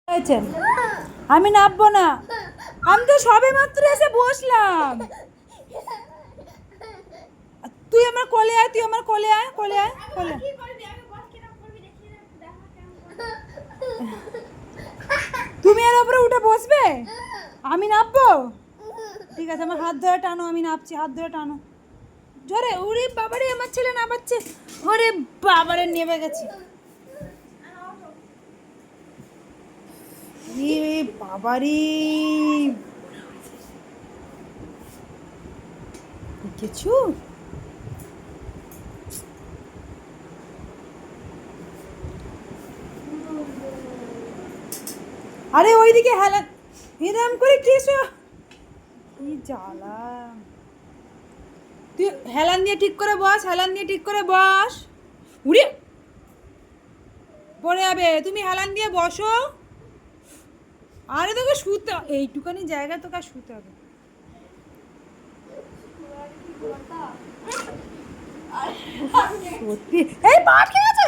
হয়েছে? আমি নামবো না, আমি তো সবে মাত্র এসে বসলাম। তুই আমার কোলে আয়, তুই আমার কোলে আয়, কোলে আয়, কোলে। তুমি এর উপরে উঠে বসবে, আমি নামবো? ঠিক আছে, আমার হাত ধরে টানো, আমি নামছি, হাত ধরে টানো জোরে। ওরে বাবারে, আমার ছেলে নামাচ্ছে। ওরে বাবারে, নেমে গেছি। এ বাবারে, কিছু আরে ওইদিকে হেলা, এরম করে কিছু, কি জ্বালা। তুই হেলান দিয়ে ঠিক করে বস, হেলান দিয়ে ঠিক করে বস। উড়ে পড়ে যাবে, তুমি হেলান দিয়ে বসো। আরে তোকে শুতে, এইটুখানি জায়গায় তোকে আর শুতে হবে। সত্যি, এই পা ঠিক আছে।